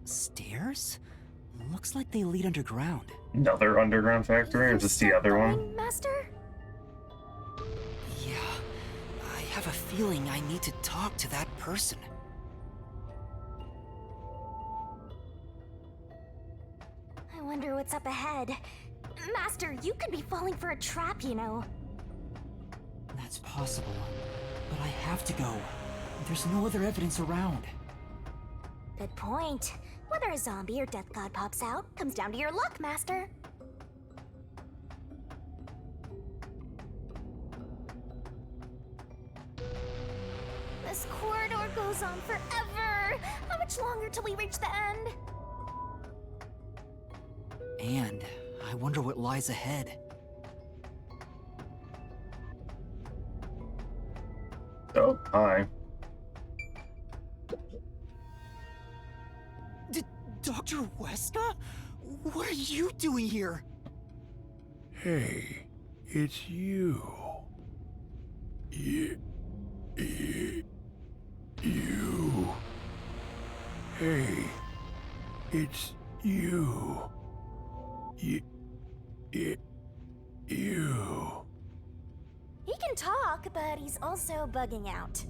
Stairs? Looks like they lead underground. Another underground factory, or You're just the still other one? going, Master? Yeah, I have a feeling I need to talk to that person. I wonder what's up ahead. Master, you could be falling for a trap, you know. That's possible, but I have to go. There's no other evidence around. Good point. Whether a zombie or death god pops out comes down to your luck, Master. This corridor goes on forever. How much longer till we reach the end? And I wonder what lies ahead. Oh, hi. Dr. Weska? What are you doing here? Hey, it's you. You. Hey, it's you. You. He can talk, but he's also bugging out.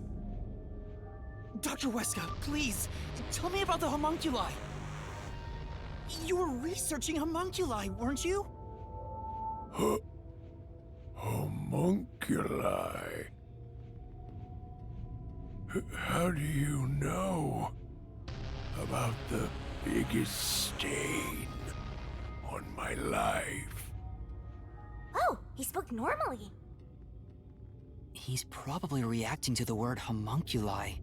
Dr. Weska, please, tell me about the homunculi. You were researching homunculi, weren't you? Homunculi. How do you know about the biggest stain on my life? Oh, he spoke normally. He's probably reacting to the word homunculi.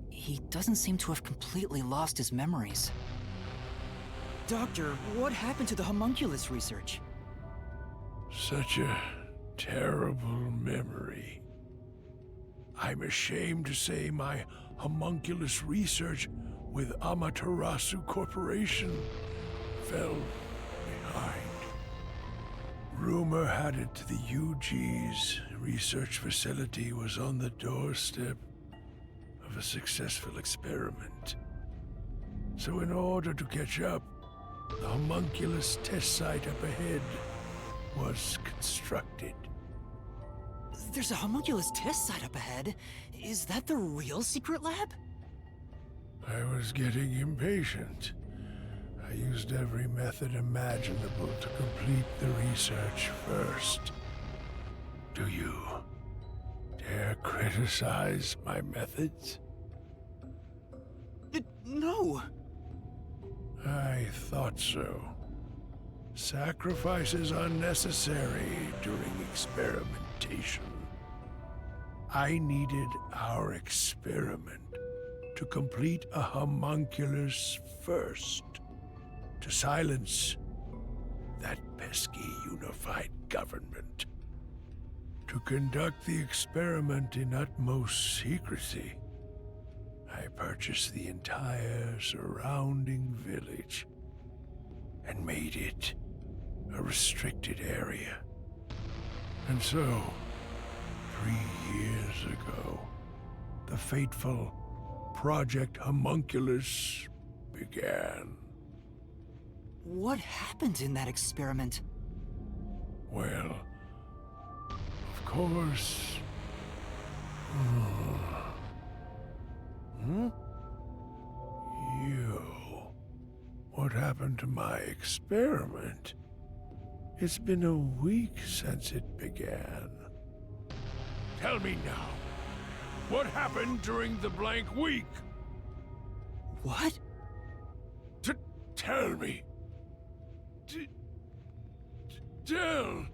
He doesn't seem to have completely lost his memories. Doctor, what happened to the homunculus research? Such a terrible memory. I'm ashamed to say my homunculus research with Amaterasu Corporation fell behind. Rumor had it the UG's research facility was on the doorstep of a successful experiment. So in order to catch up, the homunculus test site up ahead was constructed. There's a homunculus test site up ahead. Is that the real secret lab? I was getting impatient. I used every method imaginable to complete the research first. Do you dare criticize my methods? No. I thought so. Sacrifices are necessary during experimentation. I needed our experiment to complete a homunculus first, to silence that pesky unified government. To conduct the experiment in utmost secrecy, I purchased the entire surrounding village and made it a restricted area. And so, 3 years ago, the fateful Project Homunculus began. What happened in that experiment? Well, of course... You. What happened to my experiment? It's been a week since it began. Tell me now, what happened during the blank week? What? Tell me. Tell.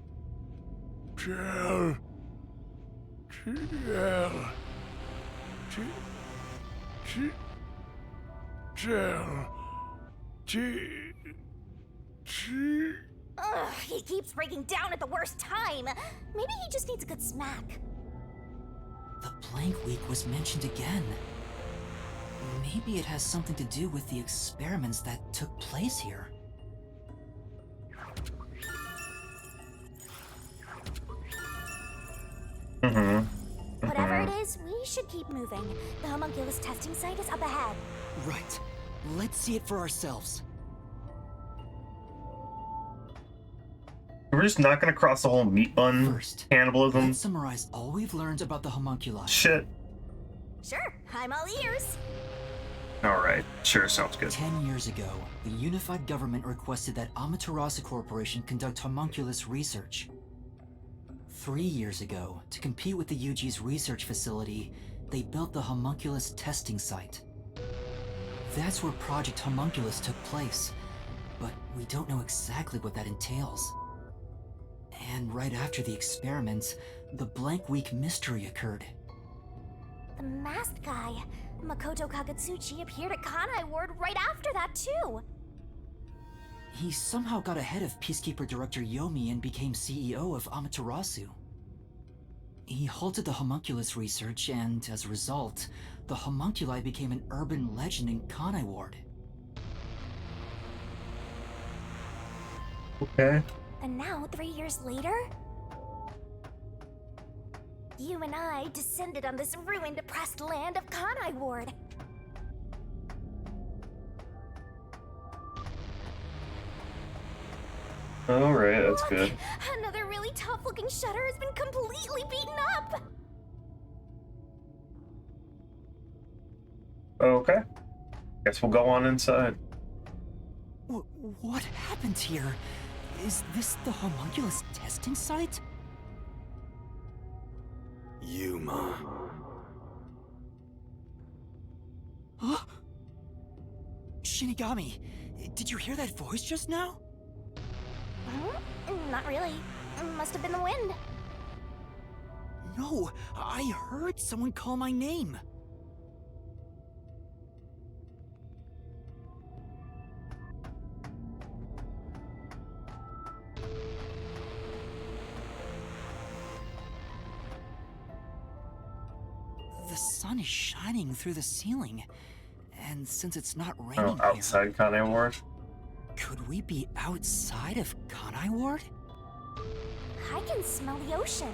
Ugh, he keeps breaking down at the worst time. Maybe he just needs a good smack. The blank week was mentioned again. Maybe it has something to do with the experiments that took place here. Whatever it is, we should keep moving. The homunculus testing site is up ahead. Right. Let's see it for ourselves. We're just not gonna cross the whole meat bun First, cannibalism let's summarize all we've learned about the homunculi. shit. Sure, I'm all ears. Alright, sure, sounds good. 10 years ago, the unified government requested that Amaterasu Corporation conduct homunculus research. 3 years ago, to compete with the UG's research facility, they built the homunculus testing site. That's where Project Homunculus took place, but we don't know exactly what that entails. And right after the experiments, the Blank Week mystery occurred. The masked guy, Makoto Kagetsuchi, appeared at Kanai Ward right after that, too. He somehow got ahead of Peacekeeper Director Yomi and became CEO of Amaterasu. He halted the homunculus research, and as a result, the homunculi became an urban legend in Kanai Ward. Okay. And now, 3 years later, you and I descended on this ruined, oppressed land of Kanai Ward. Alright, that's Look, good. Another really tough-looking shutter has been completely beaten up. Okay. Guess we'll go on inside. What happened here? Is this the homunculus testing site? Yuma. Huh? Shinigami, did you hear that voice just now? Huh? Not really. Must have been the wind. No, I heard someone call my name. The sun is shining through the ceiling, and since it's not raining Oh, here, outside Kanai Ward? could we be outside of Kanai Ward? I can smell the ocean.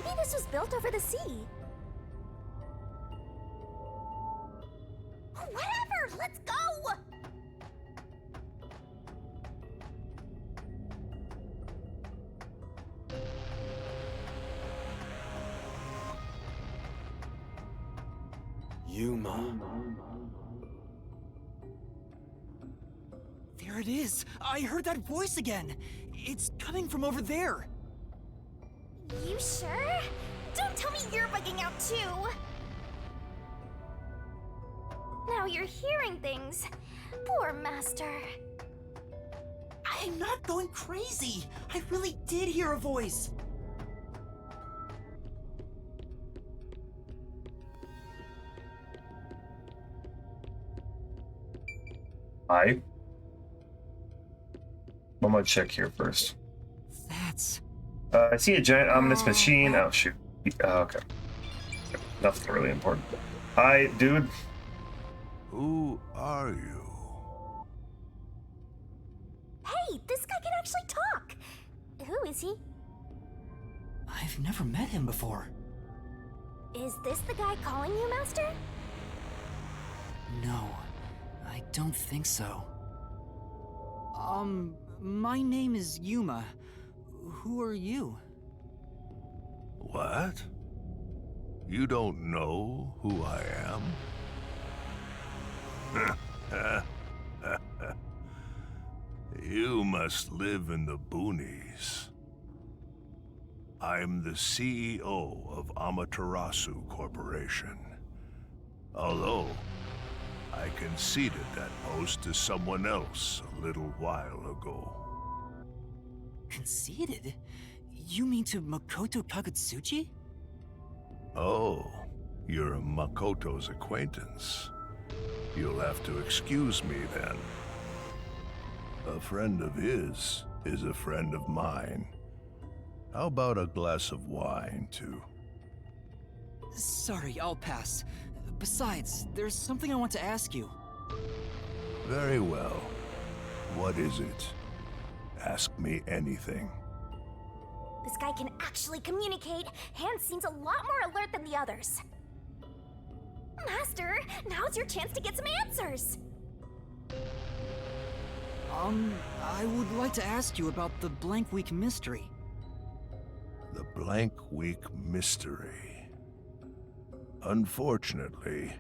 Maybe this was built over the sea. Whatever! Let's go! Yuma. There it is! I heard that voice again! It's coming from over there! You sure? Don't tell me you're bugging out too! Now you're hearing things. Poor Master. I'm not going crazy! I really did hear a voice! Hi. I'm gonna check here first. That's... I see a giant ominous machine. Oh, shoot. Okay. Nothing really important. Hi, dude. Who are you? Hey, this guy can actually talk! Who is he? I've never met him before. Is this the guy calling you, Master? No, I don't think so. My name is Yuma. Who are you? What? You don't know who I am? You must live in the boonies. I'm the CEO of Amaterasu Corporation. Although, I conceded that post to someone else a little while ago. Conceited? You mean to Makoto Kagetsuchi? Oh, you're Makoto's acquaintance. You'll have to excuse me then. A friend of his is a friend of mine. How about a glass of wine, too? Sorry, I'll pass. Besides, there's something I want to ask you. Very well. What is it? Ask me anything. This guy can actually communicate, and seems a lot more alert than the others. Master, now's your chance to get some answers. I would like to ask you about the Blank Week mystery. The Blank Week mystery. Unfortunately,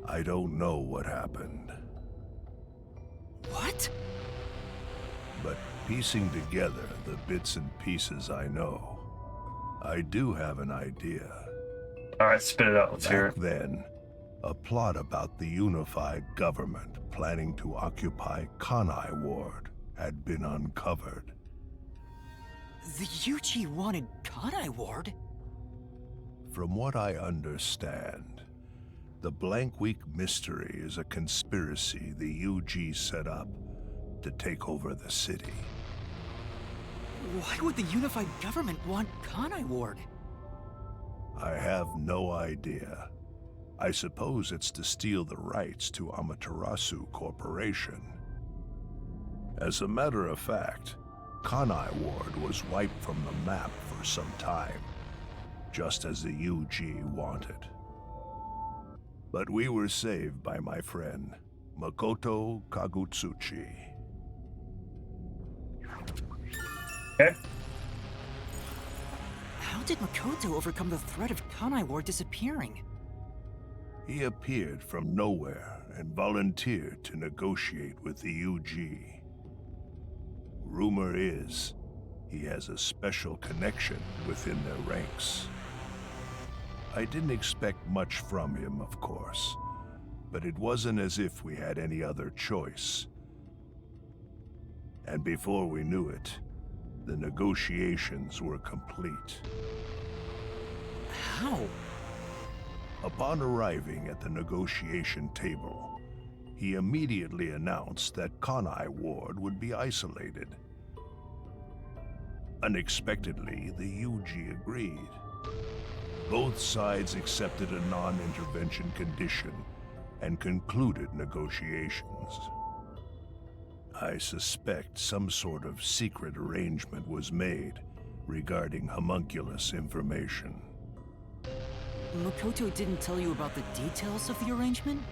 I don't know what happened. What? But piecing together the bits and pieces I know, I do have an idea. Alright, spit it out. Let's hear Back it. then, a plot about the unified government planning to occupy Kanai Ward had been uncovered. The UG wanted Kanai Ward? From what I understand, the Blank Week mystery is a conspiracy the UG set up to take over the city. Why would the unified government want Kanai Ward? I have no idea. I suppose it's to steal the rights to Amaterasu Corporation. As a matter of fact, Kanai Ward was wiped from the map for some time, just as the UG wanted. But we were saved by my friend, Makoto Kagutsuchi. Okay. How did Makoto overcome the threat of Kanai Ward disappearing? He appeared from nowhere and volunteered to negotiate with the UG. Rumor is, he has a special connection within their ranks. I didn't expect much from him, of course, but it wasn't as if we had any other choice. And before we knew it, the negotiations were complete. How? Upon arriving at the negotiation table, he immediately announced that Kanai Ward would be isolated. Unexpectedly, the UG agreed. Both sides accepted a non-intervention condition and concluded negotiations. I suspect some sort of secret arrangement was made regarding homunculus information. Makoto didn't tell you about the details of the arrangement?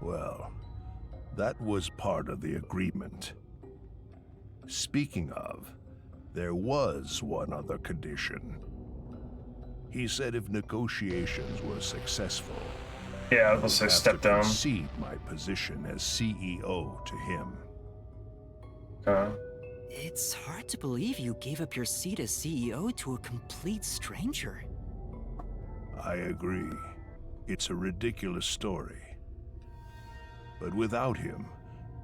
Well, that was part of the agreement. Speaking of, there was one other condition. He said if negotiations were successful, Yeah, I I was would gonna say have step to down. concede my position as CEO to him. It's hard to believe you gave up your seat as CEO to a complete stranger. I agree. It's a ridiculous story. But without him,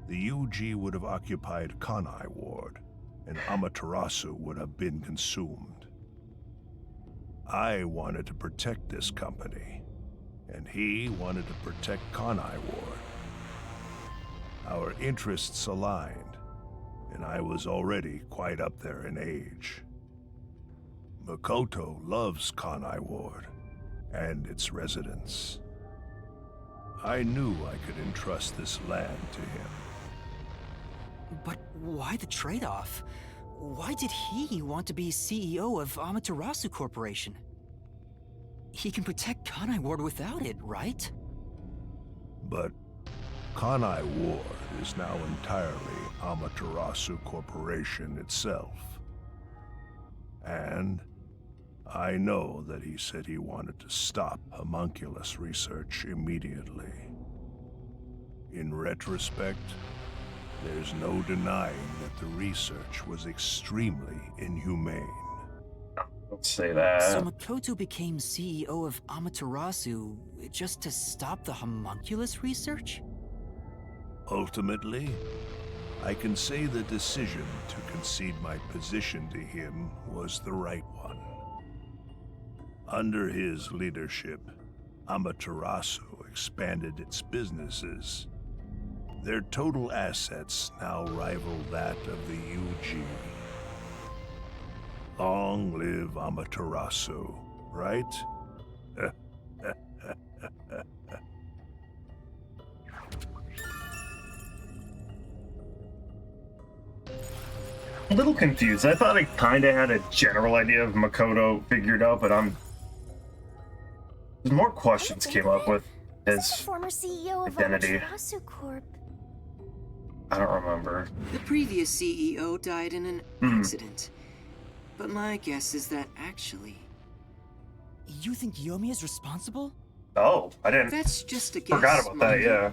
the UG would have occupied Kanai Ward, and Amaterasu would have been consumed. I wanted to protect this company, and he wanted to protect Kanai Ward. Our interests aligned, and I was already quite up there in age. Makoto loves Kanai Ward and its residents. I knew I could entrust this land to him. But why the trade-off? Why did he want to be CEO of Amaterasu Corporation? He can protect Kanai Ward without it, right? But Kanai Ward is now entirely Amaterasu Corporation itself. And I know that he said he wanted to stop homunculus research immediately. In retrospect, there's no denying that the research was extremely inhumane. Don't say that. So Makoto became CEO of Amaterasu just to stop the homunculus research? Ultimately, I can say the decision to concede my position to him was the right one. Under his leadership, Amaterasu expanded its businesses. Their total assets now rival that of the UG. Long live Amaterasu, right? A little confused. I thought I kind of had a general idea of Makoto figured out, but more questions came up with Isn't his the former CEO of identity. Amaterasu Corp I don't remember. The previous CEO died in an accident. But my guess is that actually... You think Yomi is responsible? Oh, I didn't. That's just a guess. Forgot about that, mind you. yeah.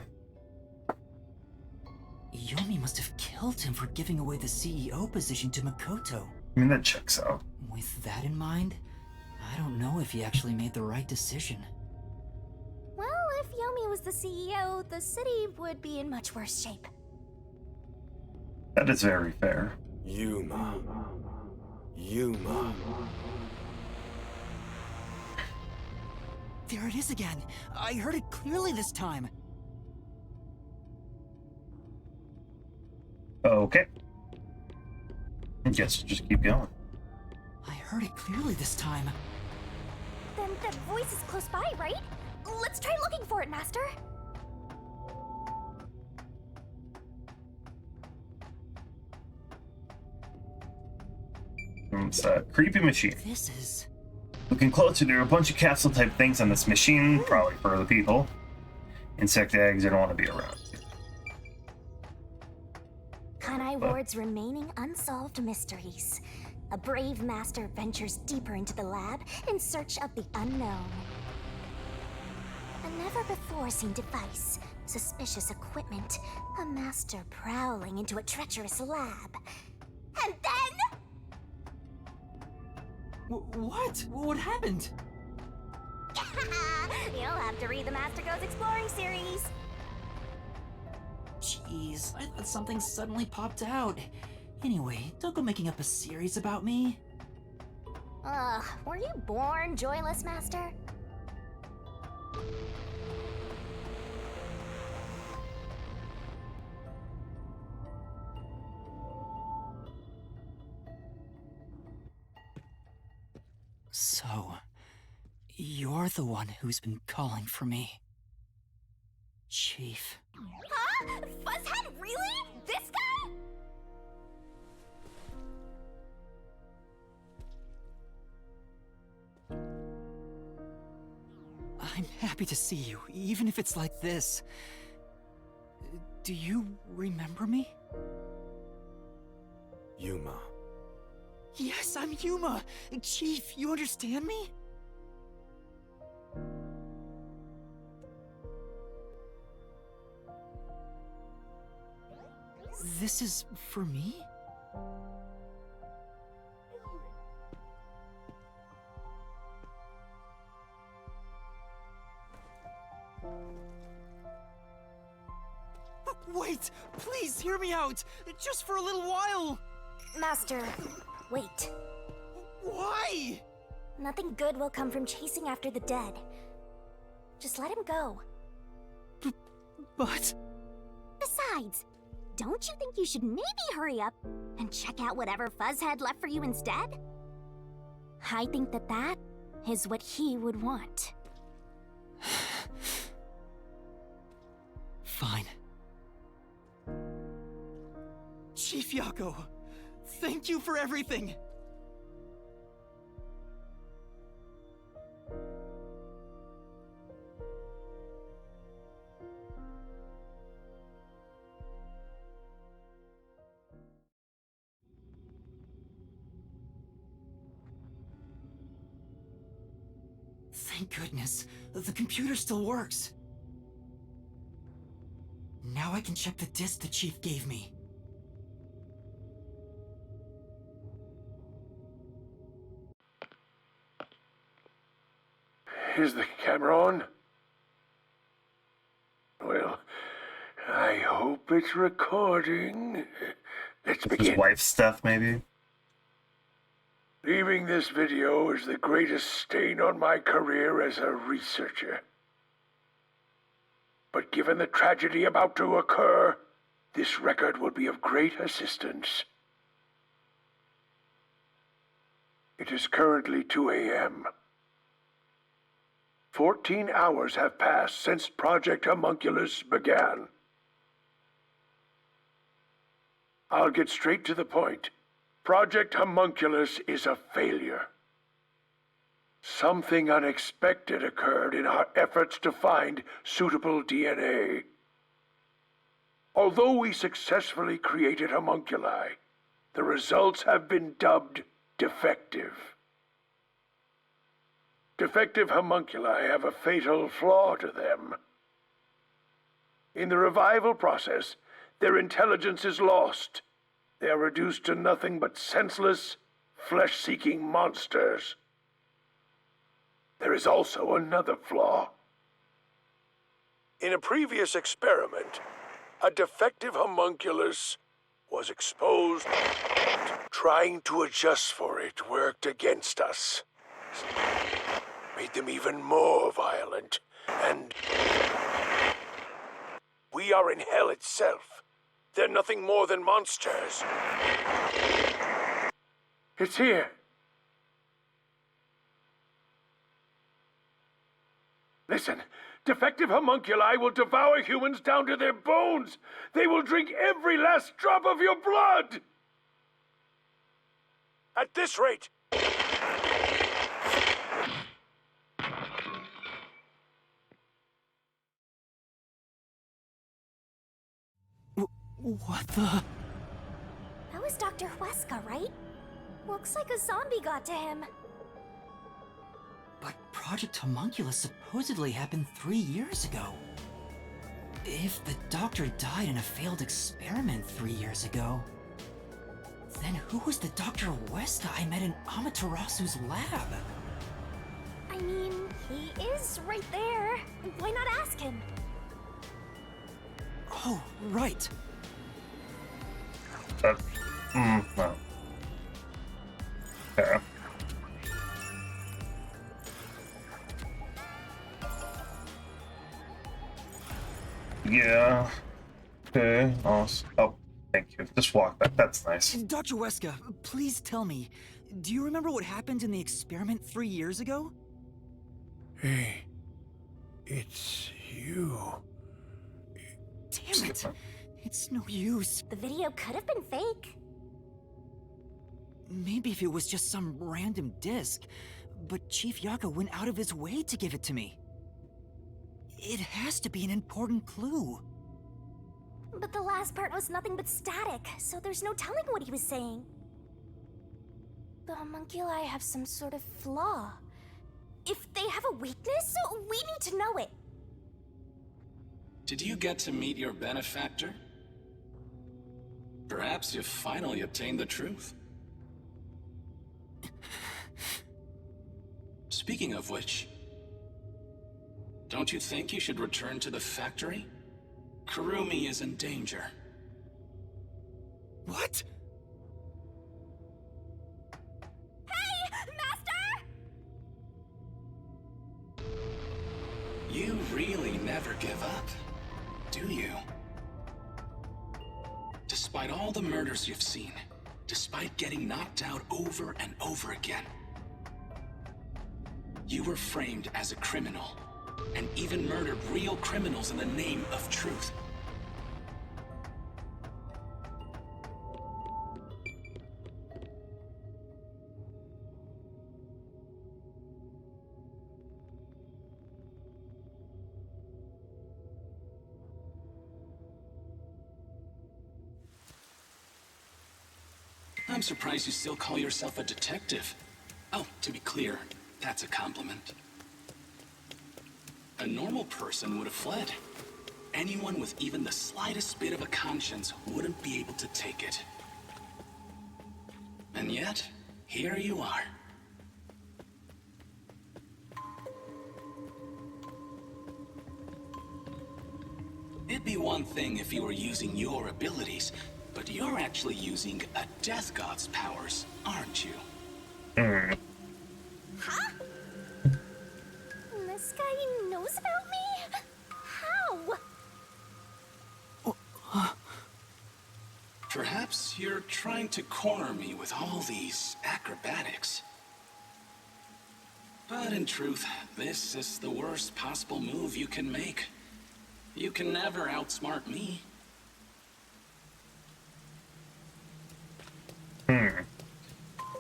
Yomi must have killed him for giving away the CEO position to Makoto. I mean, that checks out. With that in mind, I don't know if he actually made the right decision. Well, if Yomi was the CEO, the city would be in much worse shape. That is very fair. Yuma. Yuma. There it is again. I heard it clearly this time. Okay. I guess we'll just keep going. I heard it clearly this time. Then that voice is close by, right? Let's try looking for it, Master. It's that creepy machine. This is... Looking closer, there are a bunch of capsule-type things on this machine, probably for the people. Insect eggs, I don't want to be around. Kanai Ward's remaining unsolved mysteries. A brave master ventures deeper into the lab in search of the unknown. A never-before-seen device, suspicious equipment, a master prowling into a treacherous lab. And then... What? What happened? You'll have to read the Master Goes Exploring series. Jeez, I thought something suddenly popped out. Anyway, don't go making up a series about me. Ugh, were you born joyless, Master? So, you're the one who's been calling for me. Chief. Huh? Fuzzhead, really? This guy? I'm happy to see you, even if it's like this. Do you remember me? Yuma. Yes, I'm Yuma! Chief, you understand me? This is for me? Wait! Please hear me out! Just for a little while! Master, wait. Why? Nothing good will come from chasing after the dead. Just let him go. But... Besides, don't you think you should maybe hurry up and check out whatever Fuzzhead left for you instead? I think that is what he would want. Fine. Chief Yako, thank you for everything! Thank goodness, the computer still works. Now I can check the disc the Chief gave me. Is the camera on? Well, I hope it's recording. Let's His begin. wife's stuff, maybe? Leaving this video is the greatest stain on my career as a researcher. But given the tragedy about to occur, this record will be of great assistance. It is currently 2 a.m. 14 hours have passed since Project Homunculus began. I'll get straight to the point. Project Homunculus is a failure. Something unexpected occurred in our efforts to find suitable DNA. Although we successfully created homunculi, the results have been dubbed defective. Defective homunculi have a fatal flaw to them. In the revival process, their intelligence is lost. They are reduced to nothing but senseless, flesh-seeking monsters. There is also another flaw. In a previous experiment, a defective homunculus was exposed. Trying to adjust for it worked against us. Made them even more violent, and we are in hell itself. They're nothing more than monsters. It's here. Listen, defective homunculi will devour humans down to their bones. They will drink every last drop of your blood. At this rate, What the? That was Dr. Wesker, right? Looks like a zombie got to him. But Project Homunculus supposedly happened 3 years ago. If the doctor died in a failed experiment 3 years ago, then who was the Dr. Wesker I met in Amaterasu's lab? I mean, he is right there. Why not ask him? Oh, right. No. Yeah. Yeah. Okay. Awesome. Oh, thank you. Just walk back. That's nice. Dr. Wesker, please tell me, do you remember what happened in the experiment 3 years ago? hey, it's you. Damn it! It's no use. The video could have been fake. Maybe if it was just some random disc, but Chief Yaga went out of his way to give it to me. It has to be an important clue. But the last part was nothing but static, so there's no telling what he was saying. The homunculi have some sort of flaw. If they have a weakness, we need to know it. Did you get to meet your benefactor? Perhaps you've finally obtained the truth. Speaking of which, don't you think you should return to the factory? Kurumi is in danger. What? Hey, Master! You really never give up, do you? Despite all the murders you've seen, despite getting knocked out over and over again, you were framed as a criminal, and even murdered real criminals in the name of truth. I'm surprised you still call yourself a detective. Oh, to be clear, that's a compliment. A normal person would have fled. Anyone with even the slightest bit of a conscience wouldn't be able to take it. And yet, here you are. It'd be one thing if you were using your abilities, but you're actually using a Death God's powers, aren't you? Huh? This guy knows about me? How? Perhaps you're trying to corner me with all these acrobatics. But in truth, this is the worst possible move you can make. You can never outsmart me.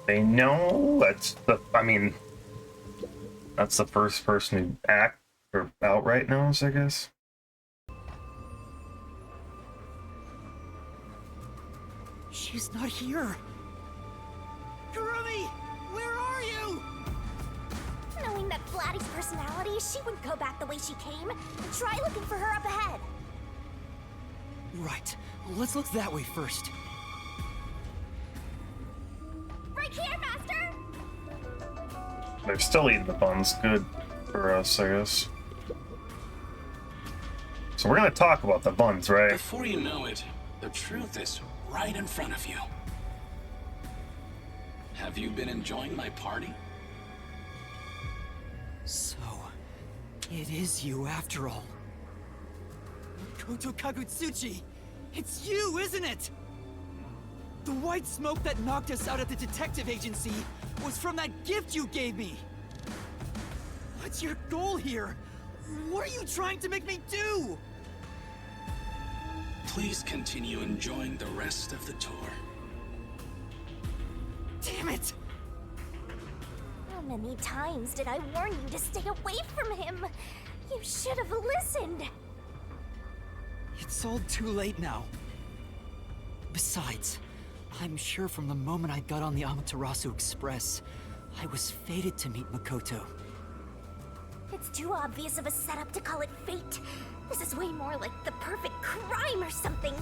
They know that's the. I mean, that's the first person who act or outright knows, I guess. He's not here. Kurumi! Where are you? Knowing that Vladdy's personality, she wouldn't go back the way she came. Try looking for her up ahead. Right. Let's look that way first. Right here, Master! They're still eating the buns. Good for us, I guess. So we're gonna talk about the buns, right? Before you know it, the truth is right in front of you. Have you been enjoying my party? So, it is you after all. Makoto Kagutsuchi! It's you, isn't it? The white smoke that knocked us out at the detective agency was from that gift you gave me! What's your goal here? What are you trying to make me do? Please continue enjoying the rest of the tour. Damn it! How many times did I warn you to stay away from him? You should have listened. It's all too late now. Besides, I'm sure from the moment I got on the Amaterasu Express, I was fated to meet Makoto. It's too obvious of a setup to call it fate. This is way more like the perfect crime or something.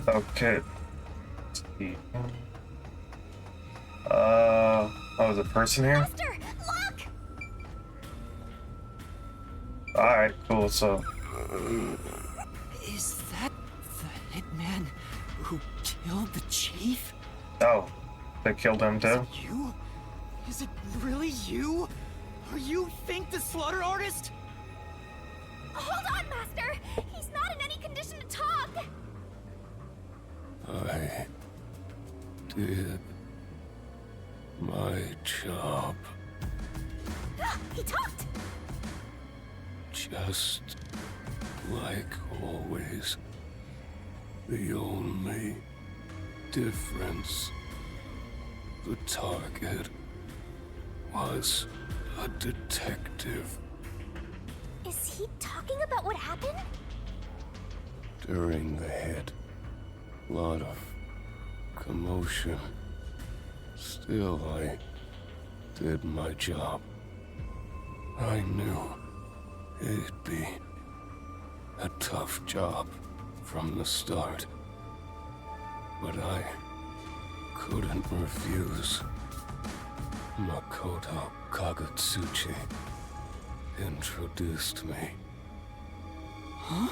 Okay. Let's see. Oh, there's a person here? Master, look! Alright, cool, so... Is that the hitman who killed the chief? Oh, they killed him too? You? Is it really you? Are you Think the Slaughter Artist? Hold on, Master! He's not in any condition to talk! I did my job. He talked! Just like always. The only difference, the target was a detective. Is he talking about what happened? During the hit, lot of commotion. Still, I did my job. I knew it'd be a tough job from the start, but I couldn't refuse. Makoto Kagutsuchi introduced me. Huh?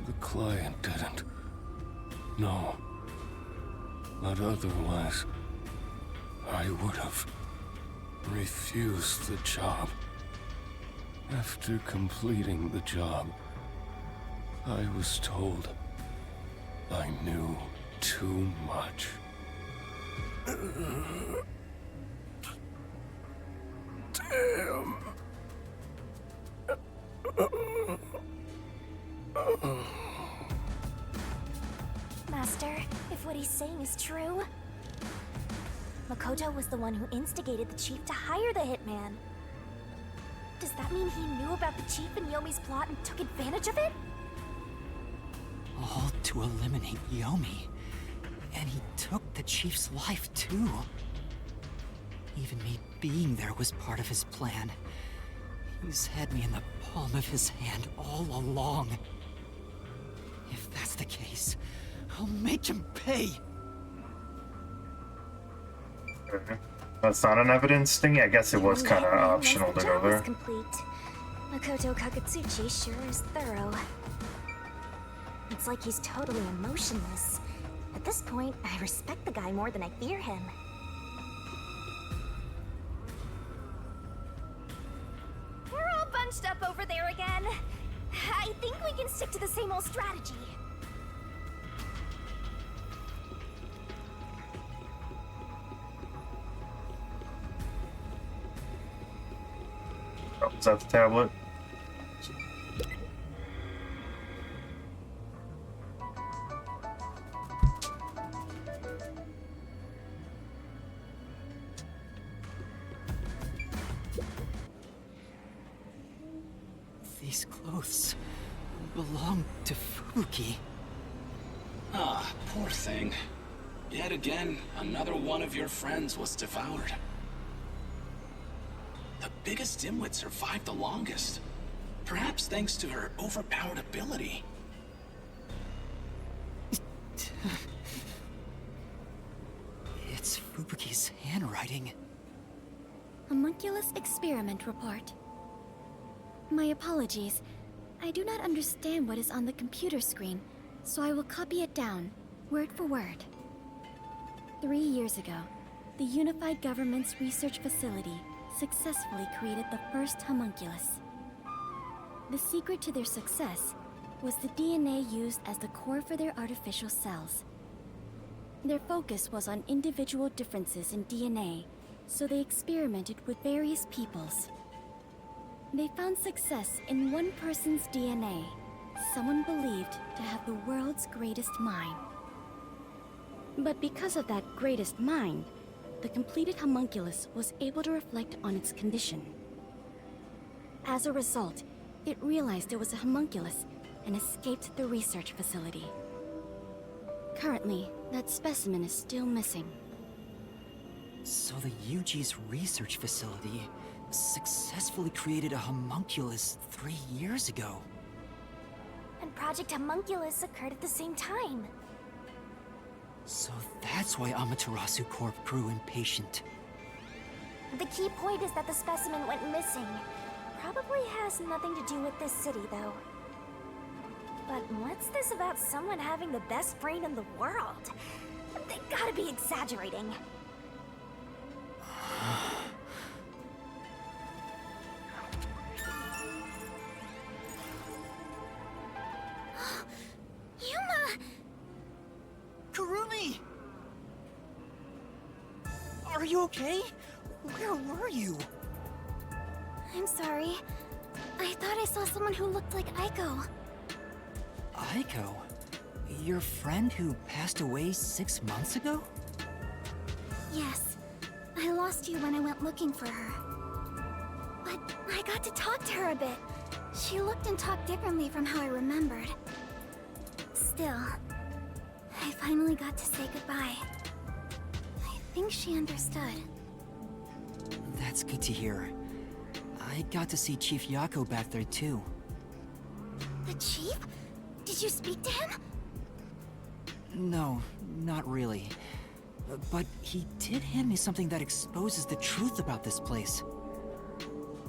The client didn't. No. But otherwise, I would have refused the job. After completing the job, I was told I knew too much. Damn. Master, if what he's saying is true... Makoto was the one who instigated the chief to hire the hitman. Does that mean he knew about the chief and Yomi's plot and took advantage of it? All to eliminate Yomi. And he took the chief's life too. Even me being there was part of his plan. He's had me in the palm of his hand all along. If that's the case, I'll make him pay. That's not an evidence thing? I guess it was kind of optional to go The job was there. complete. Makoto Kagutsuchi sure is thorough. It's like he's totally emotionless. At this point, I respect the guy more than I fear him. We're all bunched up over there again. I think we can stick to the same old strategy. Oh, is that the tablet? These clothes belonged to Fubuki. Ah, poor thing. Yet again, another one of your friends was devoured. The biggest dimwit survived the longest. Perhaps thanks to her overpowered ability. It's Fubuki's handwriting. Homunculus experiment report. My apologies. I do not understand what is on the computer screen, so I will copy it down, word for word. 3 years ago, the Unified Government's research facility successfully created the first homunculus. The secret to their success was the DNA used as the core for their artificial cells. Their focus was on individual differences in DNA, so they experimented with various peoples. They found success in one person's DNA, someone believed to have the world's greatest mind. But because of that greatest mind, the completed homunculus was able to reflect on its condition. As a result, it realized it was a homunculus and escaped the research facility. Currently, that specimen is still missing. So the UG's research facility successfully created a homunculus 3 years ago. And Project Homunculus occurred at the same time. So that's why Amaterasu Corp grew impatient. The key point is that the specimen went missing. Probably has nothing to do with this city, though. But what's this about someone having the best brain in the world? They gotta be exaggerating. Yuma! Kurumi! Are you okay? Where were you? I'm sorry. I thought I saw someone who looked like Aiko. Aiko? Your friend who passed away 6 months ago? Yes. I lost you when I went looking for her. But I got to talk to her a bit. She looked and talked differently from how I remembered. Still, I finally got to say goodbye. I think she understood. That's good to hear. I got to see Chief Yako back there too. The chief? Did you speak to him? No, not really. But he did hand me something that exposes the truth about this place.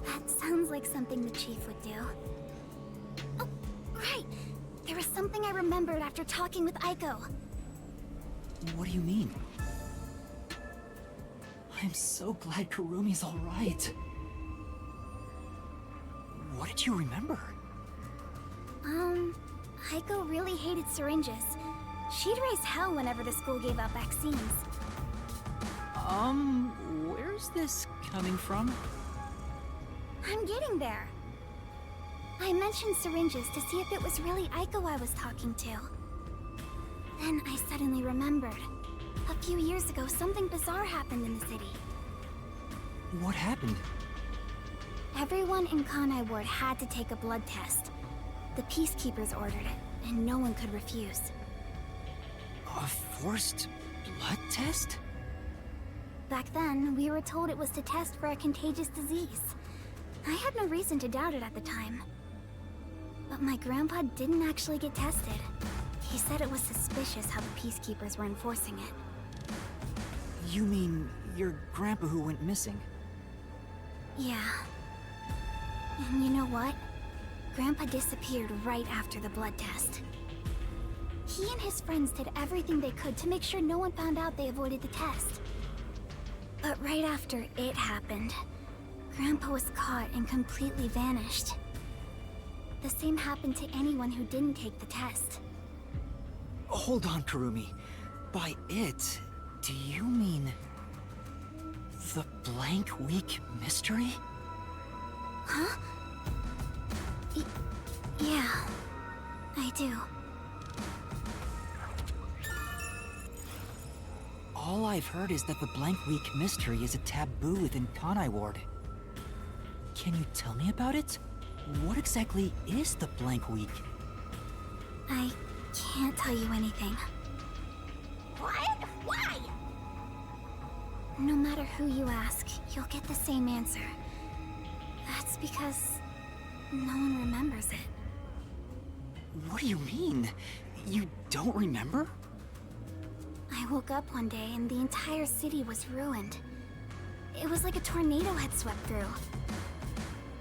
That sounds like something the chief would do. Oh, right! There was something I remembered after talking with Aiko. What do you mean? I'm so glad Kurumi's alright. What did you remember? Aiko really hated syringes. She'd raise hell whenever the school gave out vaccines. Where's this coming from? I'm getting there. I mentioned syringes to see if it was really Aiko I was talking to. Then I suddenly remembered. A few years ago, something bizarre happened in the city. What happened? Everyone in Kanai Ward had to take a blood test. The Peacekeepers ordered it, and no one could refuse. A forced blood test? Back then, we were told it was to test for a contagious disease. I had no reason to doubt it at the time. But my grandpa didn't actually get tested. He said it was suspicious how the Peacekeepers were enforcing it. You mean your grandpa who went missing? Yeah. And you know what? Grandpa disappeared right after the blood test. He and his friends did everything they could to make sure no one found out they avoided the test. But right after it happened, Grandpa was caught and completely vanished. The same happened to anyone who didn't take the test. Hold on, Kurumi. By it, do you mean... the Blank Week mystery? Huh? Yeah, I do. All I've heard is that the Blank Week mystery is a taboo within Kanai Ward. Can you tell me about it? What exactly is the Blank Week? I can't tell you anything. What? Why? No matter who you ask, you'll get the same answer. That's because no one remembers it. What do you mean? You don't remember? I woke up one day and the entire city was ruined. It was like a tornado had swept through.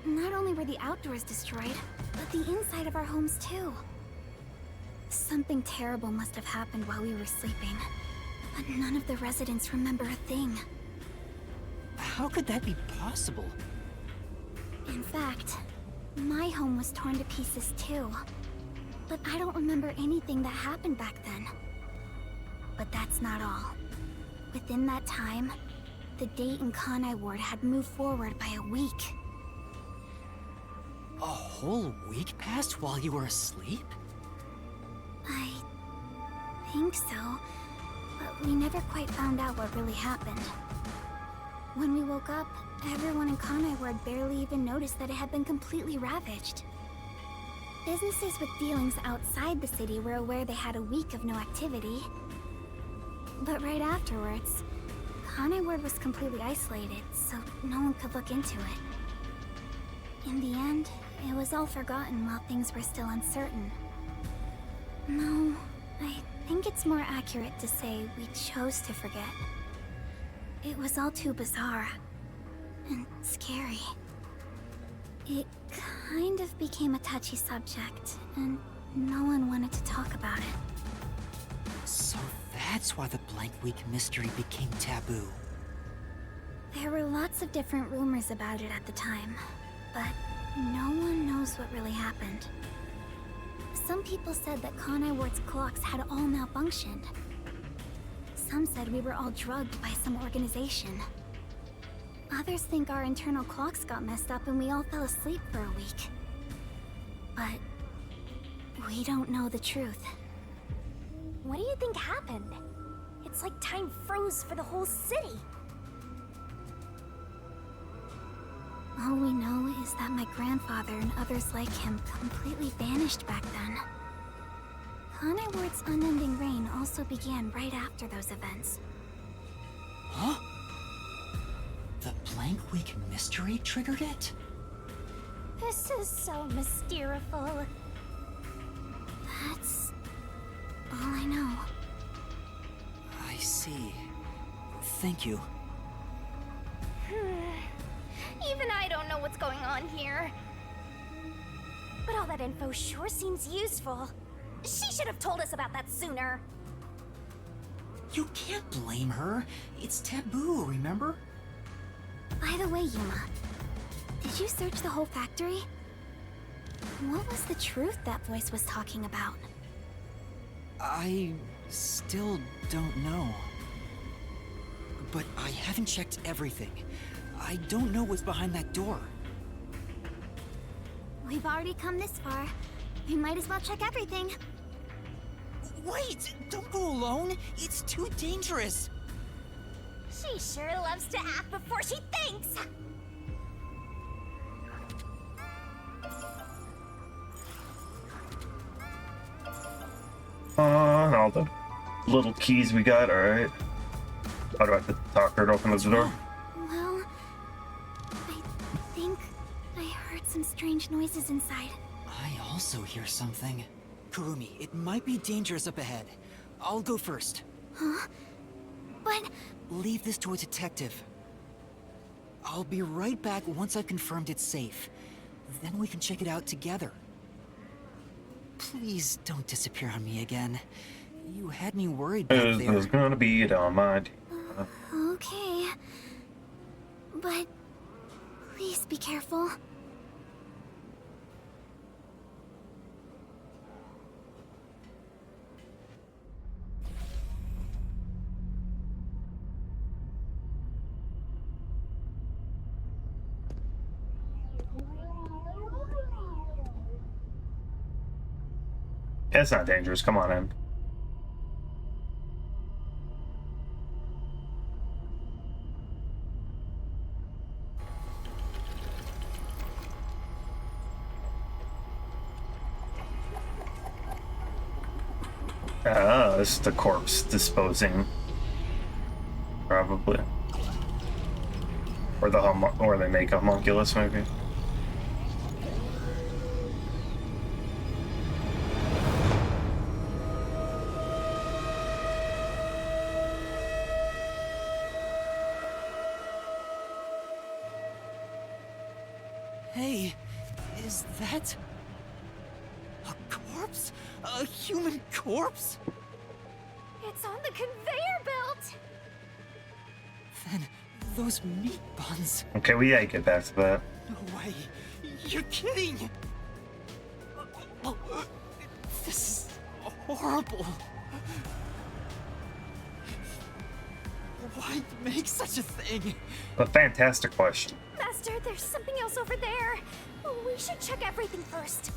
Not only were the outdoors destroyed, but the inside of our homes too. Something terrible must have happened while we were sleeping, but none of the residents remember a thing. How could that be possible? In fact, my home was torn to pieces too. But I don't remember anything that happened back then. But that's not all. Within that time, the date in Kanai Ward had moved forward by a week. A whole week passed while you were asleep? I think so, but we never quite found out what really happened. When we woke up, everyone in Kanai Ward barely even noticed that it had been completely ravaged. Businesses with dealings outside the city were aware they had a week of no activity. But right afterwards, Kanai Ward was completely isolated, so no one could look into it. In the end, it was all forgotten while things were still uncertain. No, I think it's more accurate to say we chose to forget. It was all too bizarre and scary. It kind of became a touchy subject, and no one wanted to talk about it. So that's why the Blank Week mystery became taboo. There were lots of different rumors about it at the time, but no one knows what really happened. Some people said that Kanai Ward's clocks had all malfunctioned. Some said we were all drugged by some organization. Others think our internal clocks got messed up and we all fell asleep for a week. But we don't know the truth. What do you think happened? It's like time froze for the whole city. All we know is that my grandfather and others like him completely vanished back then. Kanai Ward's unending reign also began right after those events. Huh? The Blank Week mystery triggered it? This is so mysteriful. That's all I know. I see. Thank you. Even I don't know what's going on here. But all that info sure seems useful. She should have told us about that sooner. You can't blame her. It's taboo, remember? By the way, Yuma, did you search the whole factory? What was the truth that voice was talking about? I still don't know. But I haven't checked everything. I don't know what's behind that door. We've already come this far. We might as well check everything. Wait! Don't go alone! It's too dangerous! She sure loves to act before she thinks. And all the little keys we got, alright. How do I have to talk her to open this door? Well, I think I heard some strange noises inside. I also hear something. Kurumi, it might be dangerous up ahead. I'll go first. Huh? But Leave this to a detective. I'll be right back once I've confirmed it's safe. Then we can check it out together. Please don't disappear on me again. You had me worried back there. There's gonna be it on my okay. But please be careful. Yeah, it's not dangerous. Come on in. Ah, this is the corpse disposing. Probably. Or or they make a homunculus, maybe. Hey, is that a corpse? A human corpse? It's on the conveyor belt! Then those meat buns. Okay, we gotta get back to that. No way. You're kidding. This is horrible. Why make such a thing? A fantastic question. Master, there's something else over there. We should check everything first.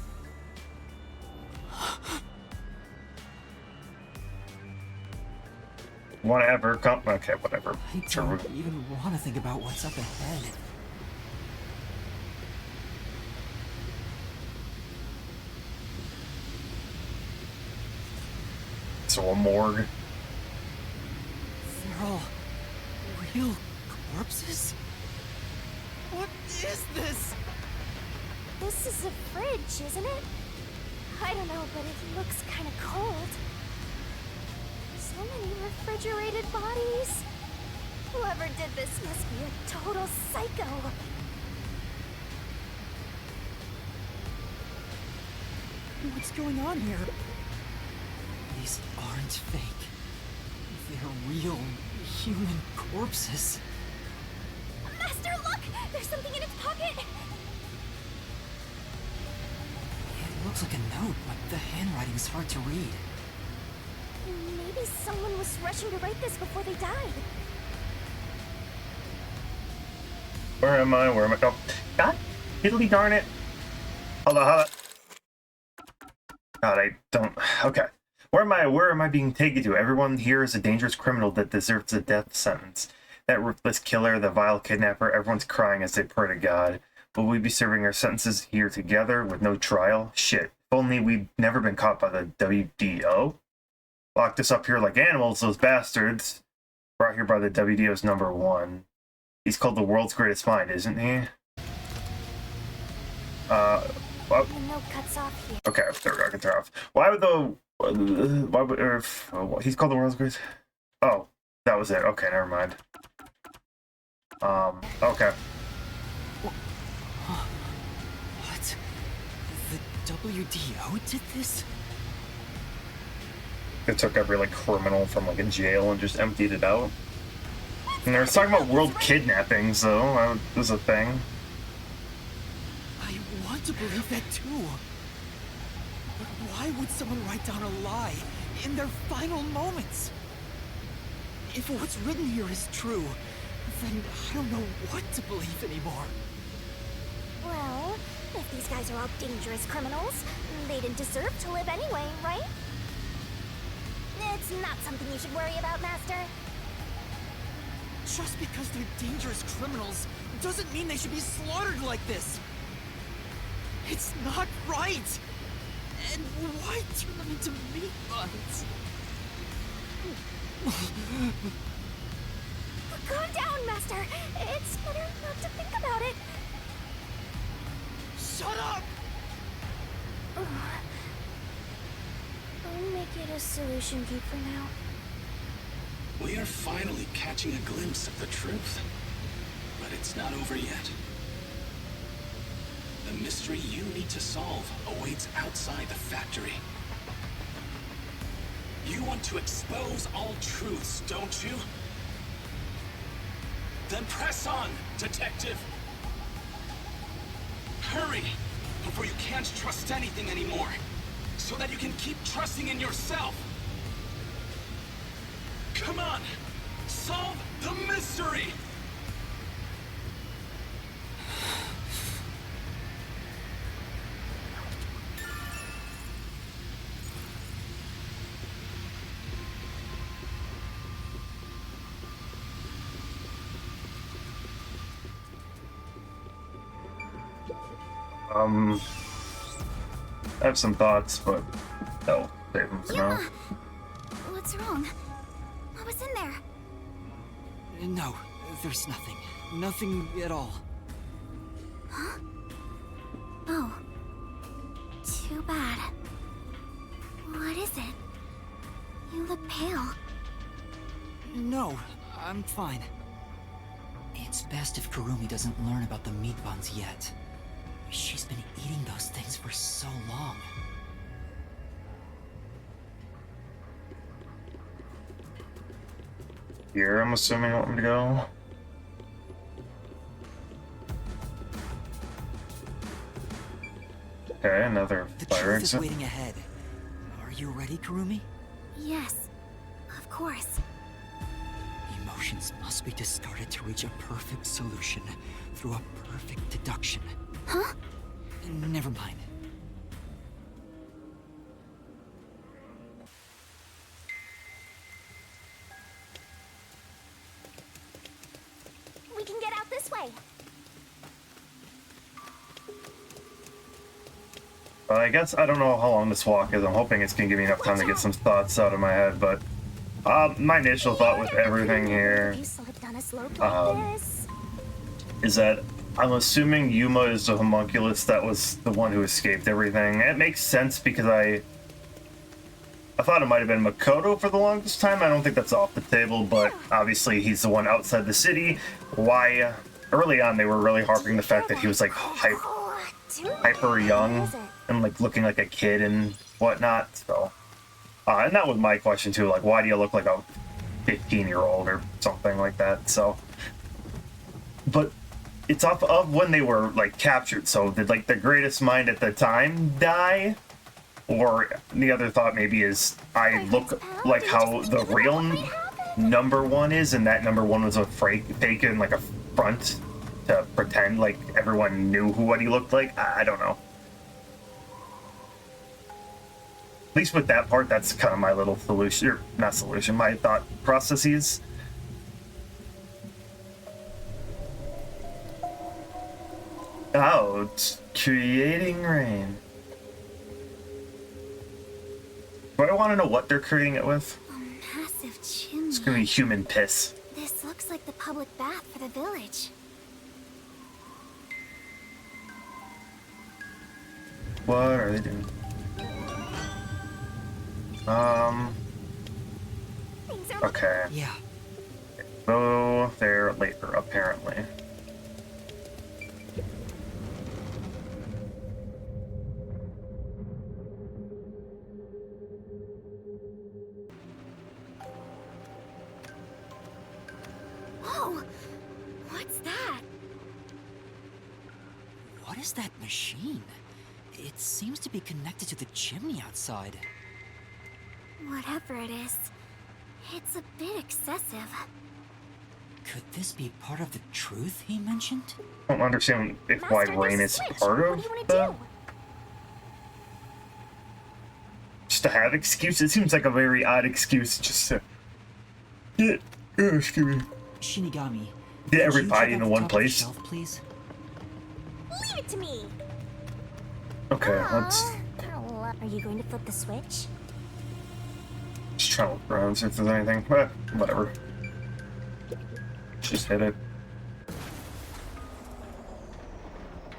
Whatever, come. Okay, whatever. I don't even want to think about what's up ahead. So a morgue. They're all real corpses? What is this? This is a fridge, isn't it? I don't know, but it looks kind of cold. So many refrigerated bodies. Whoever did this must be a total psycho. What's going on here? These aren't fake. They're real human corpses. Master, look! There's something in its pocket! It looks like a note, but the handwriting's hard to read. Maybe someone was rushing to write this before they died. Where am I? Where am I? Oh, God, diddly darn it. Hold on, hold on. God, I don't. Okay. Where am I? Where am I being taken to? Everyone here is a dangerous criminal that deserves a death sentence. That ruthless killer, the vile kidnapper, everyone's crying as they pray to God. Will we be serving our sentences here together with no trial? Shit. If only we'd never been caught by the WDO. Locked us up here like animals, those bastards. Brought here by the WDO's #1. He's called the world's greatest mind, isn't he? Well, The note cuts off here. okay, there we go, I can turn off. Why would he's called the world's greatest? Oh, that was it. Okay, never mind. Okay. What? The WDO did this? They took every, like, criminal from, like, a jail and just emptied it out. And they were talking about world kidnappings, though. That was a thing. I want to believe that too. But why would someone write down a lie in their final moments? If what's written here is true, then I don't know what to believe anymore. Well, if these guys are all dangerous criminals, they didn't deserve to live anyway, right? It's not something you should worry about, Master. Just because they're dangerous criminals doesn't mean they should be slaughtered like this. It's not right. And why turn them into meat buns? Calm down, Master. It's better not to think about it. Shut up! I'll make it a solution key for now. We are finally catching a glimpse of the truth. But it's not over yet. The mystery you need to solve awaits outside the factory. You want to expose all truths, don't you? Then press on, detective! Hurry, before you can't trust anything anymore, so that you can keep trusting in yourself! Come on! Solve the mystery! I have some thoughts, but no, save them for now. What's wrong? What was in there? No, there's nothing. Nothing at all. Huh? Oh. Too bad. What is it? You look pale. No, I'm fine. It's best if Kurumi doesn't learn about the meat buns yet. She's been eating those things for so long. Here, I'm assuming you want me to go. Okay, another The fire truth is exit. waiting ahead. Are you ready, Kurumi? Yes, of course. Emotions must be discarded to reach a perfect solution through a perfect deduction. Huh? Never mind. We can get out this way. Well, I guess I don't know how long this walk is. I'm hoping it's gonna give me enough time to get some thoughts out of my head, but my initial thought with everything here You slipped on a slope like this. is that I'm assuming Yuma is the homunculus that was the one who escaped everything. It makes sense because I thought it might have been Makoto for the longest time. I don't think that's off the table, but obviously he's the one outside the city. Why? Early on, they were really harping the fact that he was like hyper young and like looking like a kid and whatnot. So, and that was my question too. Like, why do you look like a 15-year-old or something like that? So, but it's off of when they were like captured. So did like the greatest mind at the time die? Or the other thought maybe is I look like how the real number one is, and that number one was a fake and like a front to pretend like everyone knew what he looked like. I don't know. At least with that part, that's kind of my little solution, or not solution, my thought processes. Oh, it's creating rain. Do I want to know what they're creating it with? A massive chimney. It's gonna be human piss. This looks like the public bath for the village. What are they doing? Okay. Yeah. Go there later, apparently. Whoa! What's that? What is that machine? It seems to be connected to the chimney outside. Whatever it is, it's a bit excessive. Could this be part of the truth he mentioned? I don't understand if why Master, rain there's is a switch. part What of do you want the... to do? Just to have excuse. It seems like a very odd excuse just to get, excuse me, Shinigami. get could you everybody check out into the one top of the place. shelf, please? Leave it to me. Okay, let's Are you going to flip the switch? just try to look around, see if there's anything. Whatever. Just hit it.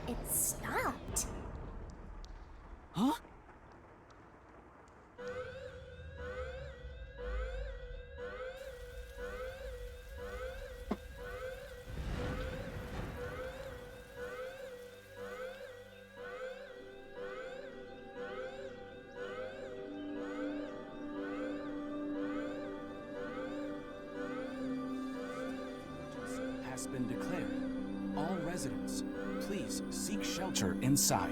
It stopped. Huh? Has been declared. All residents, please seek shelter inside.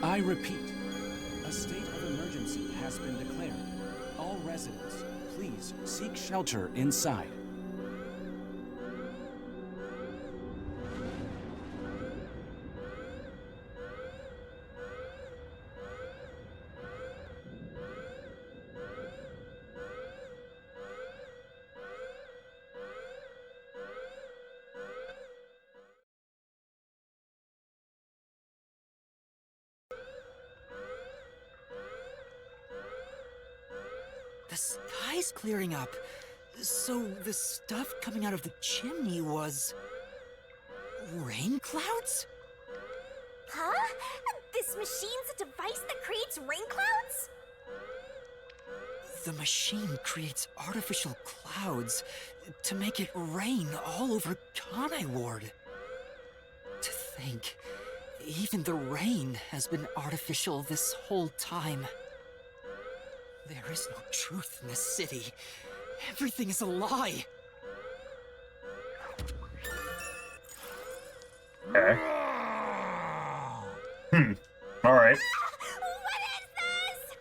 I repeat, a state of emergency has been declared. All residents, please seek shelter inside. sky's clearing up. So the stuff coming out of the chimney was... rain clouds? Huh? This machine's a device that creates rain clouds? The machine creates artificial clouds to make it rain all over Kanai Ward. To think, even the rain has been artificial this whole time. There is no truth in this city. Everything is a lie. Okay. Alright. What is this?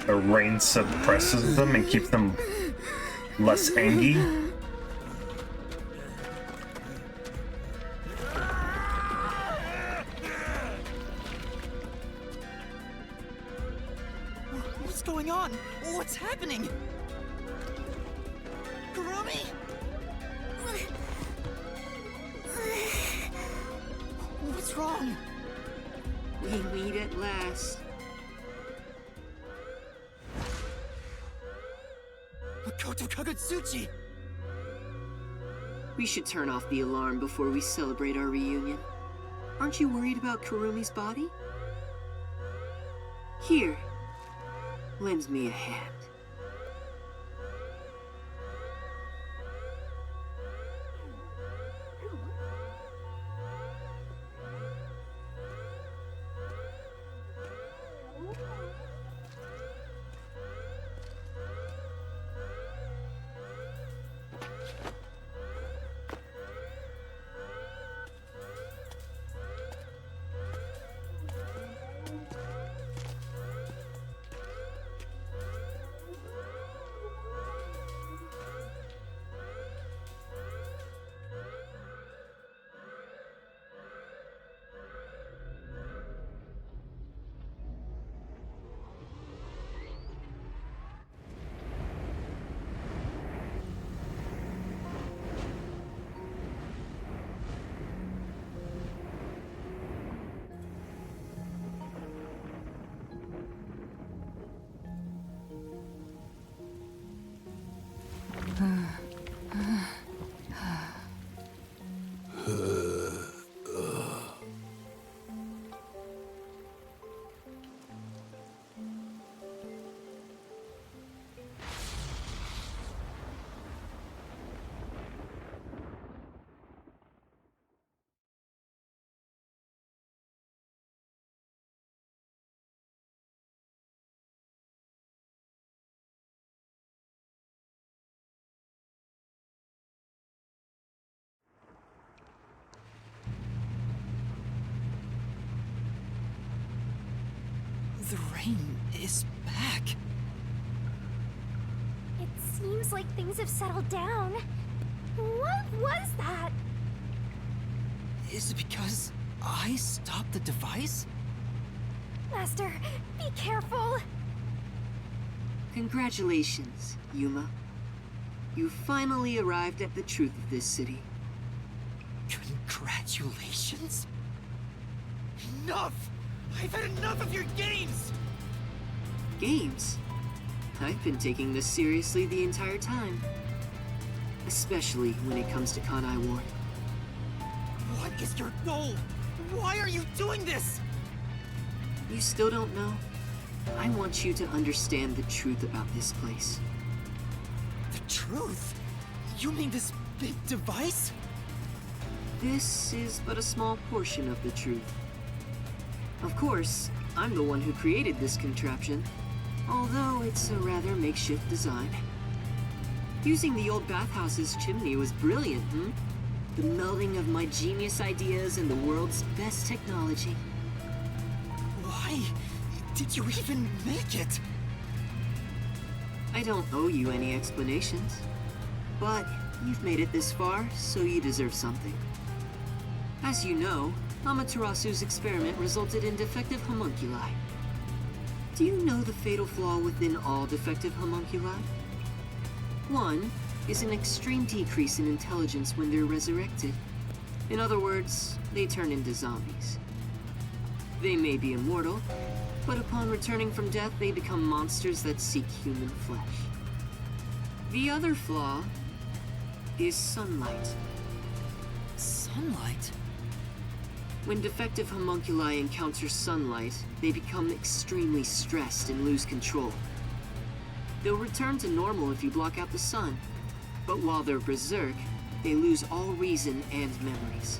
The rain suppresses them and keeps them less angry. What's going on? What's happening? Kurumi? What's wrong? We meet at last. Makoto Kagutsuchi! We should turn off the alarm before we celebrate our reunion. Aren't you worried about Kurumi's body? Here, lend me a hand. The rain is back. It seems like things have settled down. What was that? Is it because I stopped the device? Master, be careful. Congratulations, Yuma. You finally arrived at the truth of this city. Congratulations? Enough! I've had enough of your games! Games? I've been taking this seriously the entire time. Especially when it comes to Kanai Ward. What is your goal? Why are you doing this? You still don't know? I want you to understand the truth about this place. The truth? You mean this big device? This is but a small portion of the truth. Of course, I'm the one who created this contraption, although it's a rather makeshift design. Using the old bathhouse's chimney was brilliant, The melding of my genius ideas and the world's best technology. Why did you even make it? I don't owe you any explanations, but you've made it this far, so you deserve something. As you know, Amaterasu's experiment resulted in defective homunculi. Do you know the fatal flaw within all defective homunculi? One is an extreme decrease in intelligence when they're resurrected. In other words, they turn into zombies. They may be immortal, but upon returning from death, they become monsters that seek human flesh. The other flaw is sunlight. Sunlight? When defective homunculi encounter sunlight, they become extremely stressed and lose control. They'll return to normal if you block out the sun, but while they're berserk, they lose all reason and memories.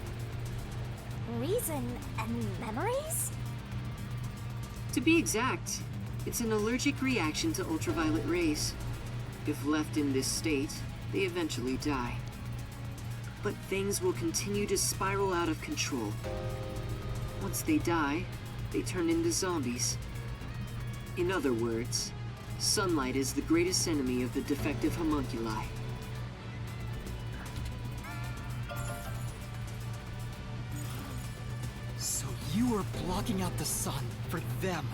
Reason and memories? To be exact, it's an allergic reaction to ultraviolet rays. If left in this state, they eventually die. But things will continue to spiral out of control. Once they die, they turn into zombies. In other words, sunlight is the greatest enemy of the defective homunculi. So you were blocking out the sun for them.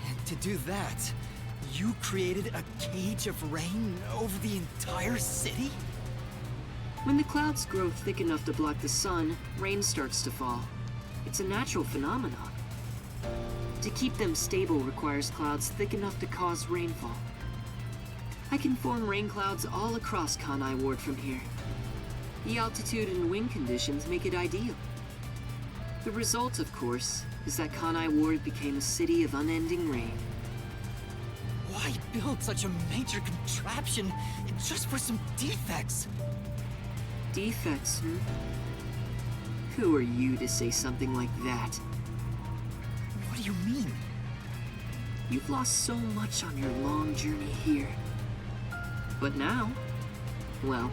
And to do that, you created a cage of rain over the entire city? When the clouds grow thick enough to block the sun, rain starts to fall. It's a natural phenomenon. To keep them stable requires clouds thick enough to cause rainfall. I can form rain clouds all across Kanai Ward from here. The altitude and wind conditions make it ideal. The result, of course, is that Kanai Ward became a city of unending rain. Why build such a major contraption just for some defects? Defects, hmm? Who are you to say something like that? What do you mean? You've lost so much on your long journey here. But now, well,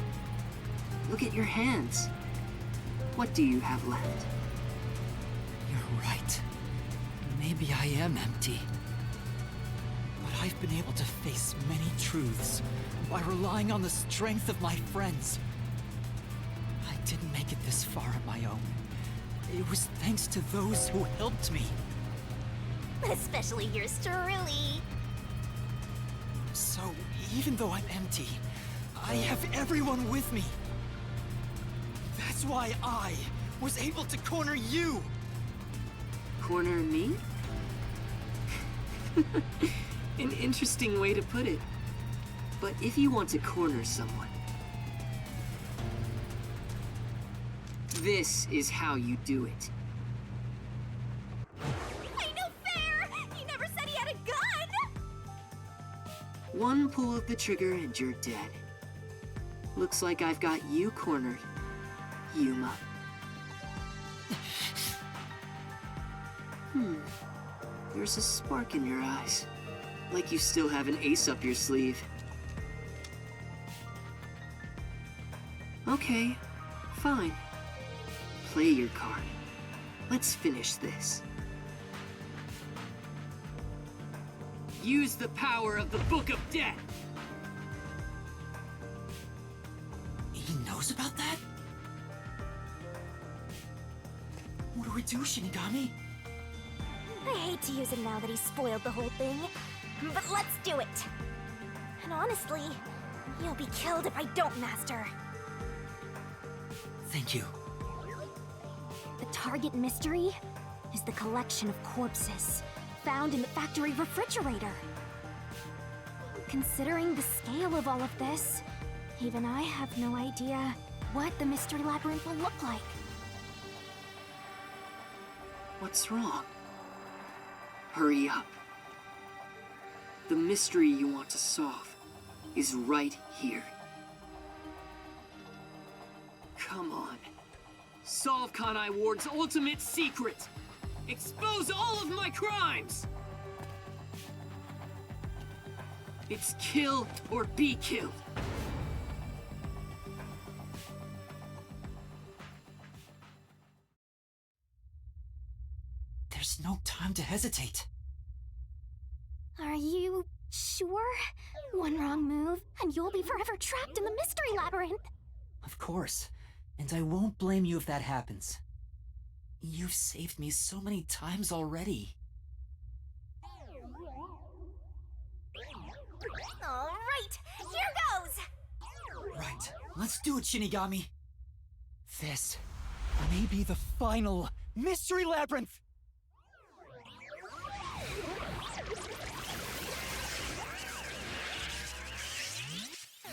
look at your hands. What do you have left? You're right. Maybe I am empty. But I've been able to face many truths by relying on the strength of my friends. I didn't make it this far on my own. It was thanks to those who helped me. Especially yours truly. So, even though I'm empty, I have everyone with me. That's why I was able to corner you! Corner me? An interesting way to put it. But if you want to corner someone, this is how you do it. Ain't no fair! He never said he had a gun! One pull of the trigger and you're dead. Looks like I've got you cornered, Yuma. There's a spark in your eyes. Like you still have an ace up your sleeve. Okay, fine. Play your card. Let's finish this. Use the power of the Book of Death! He knows about that? What do we do, Shinigami? I hate to use it now that he's spoiled the whole thing, but let's do it. And honestly, you'll be killed if I don't, Master. Thank you. The target mystery is the collection of corpses found in the factory refrigerator. Considering the scale of all of this, even I have no idea what the mystery labyrinth will look like. What's wrong? Hurry up. The mystery you want to solve is right here. Come on. Solve Kanai Ward's ultimate secret! Expose all of my crimes! It's kill or be killed. There's no time to hesitate. Are you sure? One wrong move, and you'll be forever trapped in the mystery labyrinth. Of course. And I won't blame you if that happens. You've saved me so many times already. All right, here goes! Right. Let's do it, Shinigami. This may be the final Mystery Labyrinth!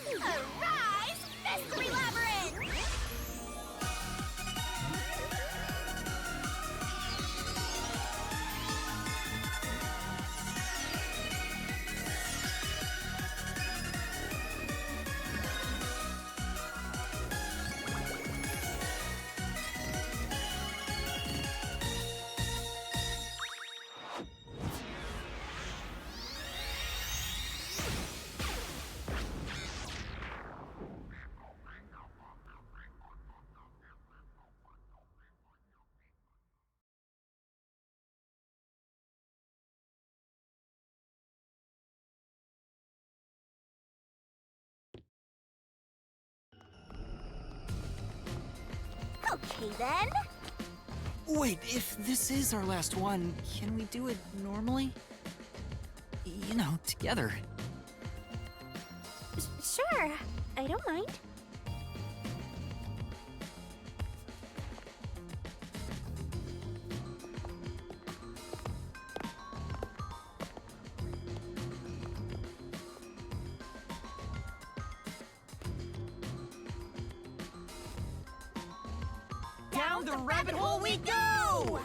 Arise, Mystery Labyrinth! Okay then. Wait, if this is our last one, can we do it normally? You know, together. Sure, I don't mind. Down the rabbit hole we go!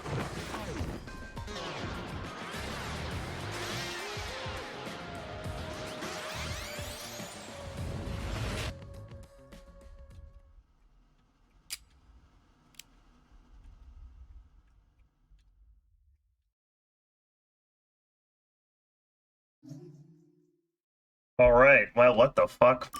Alright, well, what the fuck?